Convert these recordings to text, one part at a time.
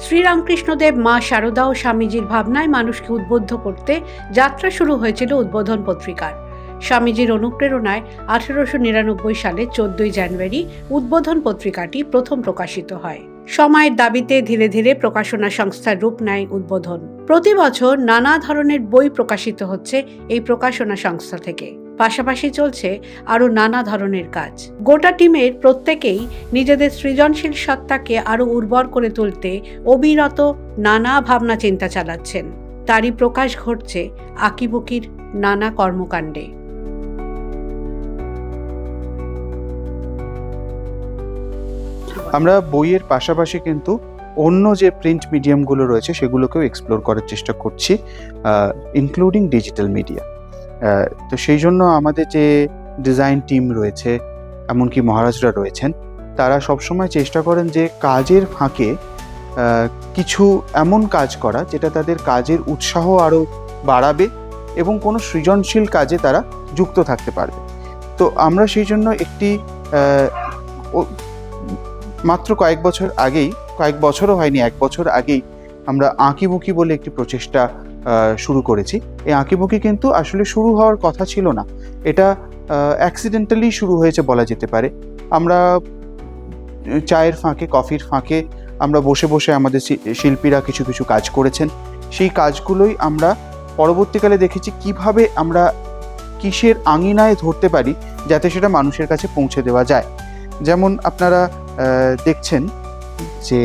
শ্রীরামকৃষ্ণদেব, মা শারদা ও স্বামীজির ভাবনায় মানুষকে উদ্বুদ্ধ করতে যাত্রা শুরু হয়েছিল উদ্বোধন পত্রিকার। স্বামীজির অনুপ্রেরণায় 1899 সালে 14 জানুয়ারি উদ্বোধন পত্রিকাটি প্রথম প্রকাশিত হয়। সময়ের দাবিতে ধীরে ধীরে প্রকাশনা সংস্থার রূপ নেয় উদ্বোধন। প্রতি বছর নানা ধরনের বই প্রকাশিত হচ্ছে এই প্রকাশনা সংস্থা থেকে। পাশাপাশি চলছে আরও নানা ধরনের কাজ। গোটা টিমের প্রত্যেকেই নিজেদের সৃজনশীল সত্তাকে আরও উর্বর করে তুলতে অবিরত নানা ভাবনা চিন্তা চালাচ্ছেন। তারই প্রকাশ ঘটছে আঁকিবুকির নানা কর্মকাণ্ডে। আমরা বইয়ের পাশাপাশি কিন্তু অন্য যে প্রিন্ট মিডিয়ামগুলো রয়েছে সেগুলোকেও এক্সপ্লোর করার চেষ্টা করছি, ইনক্লুডিং ডিজিটাল মিডিয়া। তো সেই জন্য আমাদের যে ডিজাইন টিম রয়েছে, এমনকি মহারাজরা রয়েছেন, তারা সবসময় চেষ্টা করেন যে কাজের ফাঁকে কিছু এমন কাজ করা যেটা তাদের কাজের উৎসাহ আরও বাড়াবে এবং কোনো সৃজনশীল কাজে তারা যুক্ত থাকতে পারবে। তো আমরা সেই জন্য একটি মাত্র কয়েক বছরও হয়নি, 1 বছর আগেই আমরা আঁকিবুকি বলে একটি প্রচেষ্টা শুরু করেছি। এই আঁকিবুকি কিন্তু আসলে শুরু হওয়ার কথা ছিল না, এটা অ্যাক্সিডেন্টালি শুরু হয়েছে বলা যেতে পারে। আমরা চায়ের ফাঁকে, কফির ফাঁকে আমরা বসে বসে আমাদের শিল্পীরা কিছু কিছু কাজ করেছেন। সেই কাজগুলোই আমরা পরবর্তীকালে দেখেছি কিভাবে আমরা কিসের আঙিনায় ধরতে পারি যাতে সেটা মানুষের কাছে পৌঁছে দেওয়া যায়। যেমন আপনারা দেখছেন যে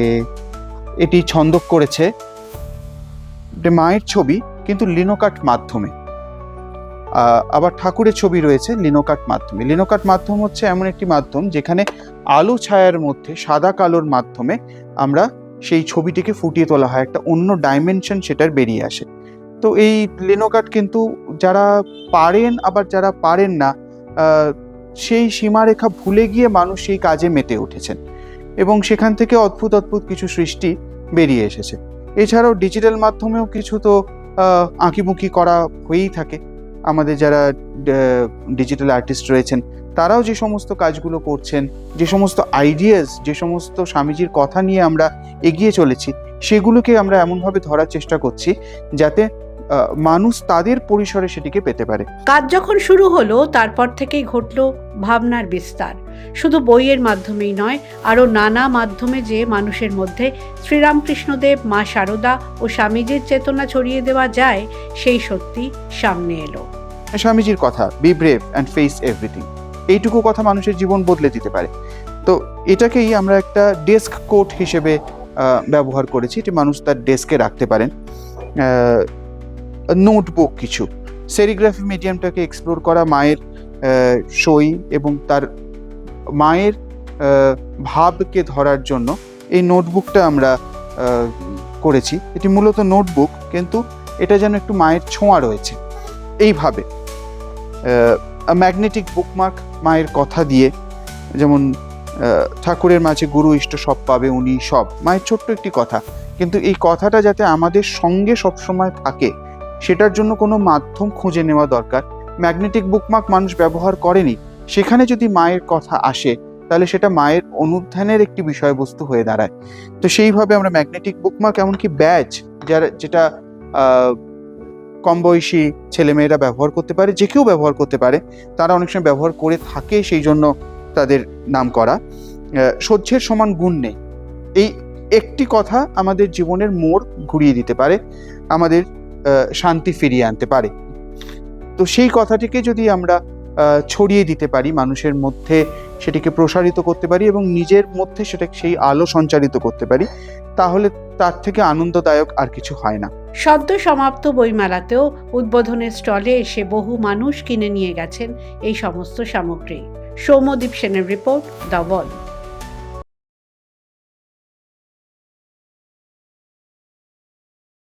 এটি ছন্দক করেছে মায়ের ছবি, কিন্তু লিনোকাট মাধ্যমে। আবার ঠাকুরের ছবি রয়েছে লিনোকাট মাধ্যমে। লিনোকাট মাধ্যম হচ্ছে এমন একটি মাধ্যম যেখানে আলো ছায়ার মধ্যে সাদা কালোর মাধ্যমে আমরা সেই ছবিটিকে ফুটিয়ে তোলা হয়, একটা অন্য ডাইমেনশন সেটার বেরিয়ে আসে। তো এই লিনোকাট কিন্তু যারা পারেন আবার যারা পারেন না, সেই সীমারেখা ভুলে গিয়ে মানুষ সেই কাজে মেতে উঠেছেন এবং সেখান থেকে অদ্ভুত অদ্ভুত কিছু সৃষ্টি বেরিয়ে এসেছে। এছাড়াও ডিজিটাল মাধ্যমেও কিছু তো আঁকিবুকি করা হয়েই থাকে। আমাদের যারা ডিজিটাল আর্টিস্ট রয়েছেন তারাও যে সমস্ত কাজগুলো করছেন, যে সমস্ত আইডিয়াস, যে সমস্ত স্বামীজির কথা নিয়ে আমরা এগিয়ে চলেছি, সেগুলোকে আমরা এমনভাবে ধরার চেষ্টা করছি যাতে মানুষ তাদের পরিসরে সেটিকে পেতে পারে। কাজ যখন শুরু হলো তারপর থেকেই ঘটলো ভাবনার বিস্তার। শুধু বইয়ের মাধ্যমেই নয়, আরও নানা মাধ্যমে যে মানুষের মধ্যে শ্রীরামকৃষ্ণদেব, মা শারদা ও স্বামীজির চেতনা ছড়িয়ে দেওয়া যায়, সেই সত্যি সামনে এলো। স্বামীজির কথা, B brave and face everything, এইটুকু কথা মানুষের জীবন বদলে দিতে পারে। তো এটাকেই আমরা একটা ডেস্ক কোট হিসেবে ব্যবহার করেছি, এটি মানুষ তার ডেস্কে রাখতে পারেন। নোটবুক, কিছু সেরিগ্রাফি মিডিয়ামটাকে এক্সপ্লোর করা, মায়ের সই এবং তার মায়ের ভাবকে ধরার জন্য এই নোটবুকটা আমরা করেছি। এটি মূলত নোটবুক, কিন্তু এটা যেন একটু মায়ের ছোঁয়া রয়েছে। এইভাবে ম্যাগনেটিক বুকমার্ক, মায়ের কথা দিয়ে, যেমন ঠাকুরের মাঝে গুরু ইষ্ট সব পাবে উনি সব, মায়ের ছোট্ট একটি কথা, কিন্তু এই কথাটা যাতে আমাদের সঙ্গে সবসময় থাকে সেটার জন্য কোনো মাধ্যম খুঁজে নেওয়া দরকার। ম্যাগনেটিক বুকমার্ক মানুষ ব্যবহার করেনি, সেখানে যদি মায়ের কথা আসে তাহলে সেটা মায়ের অনুধ্যানের একটি বিষয়বস্তু হয়ে দাঁড়ায়। তো সেইভাবে আমরা ম্যাগনেটিক বুকমার্ক, এমনকি ব্যাজ, যেটা কম বয়সী ছেলেমেয়েরা ব্যবহার করতে পারে, যে কেউ ব্যবহার করতে পারে, তারা অনেক সময় ব্যবহার করে থাকে, সেই জন্য তাদের নাম করা। সহ্যের সমান গুণ নেই, এই একটি কথা আমাদের জীবনের মোড় ঘুরিয়ে দিতে পারে, আমাদের শান্তি ফিরিয়ে আনতে পারে। তো সেই কথাটিকে যদি আমরা ছড়িয়ে দিতে পারি মানুষের মধ্যে, সেটিকে প্রসারিত করতে পারি এবং নিজের মধ্যে সেই আলো সঞ্চারিত করতে পারি, তাহলে তার থেকে আনন্দদায়ক আর কিছু হয় না। সদ্য সমাপ্ত বইমেলাতেও উদ্বোধনের স্টলে এসে বহু মানুষ কিনে নিয়ে গেছেন এই সমস্ত সামগ্রী। সৌম্যদীপ সেনের রিপোর্ট, দ্য ওয়াল।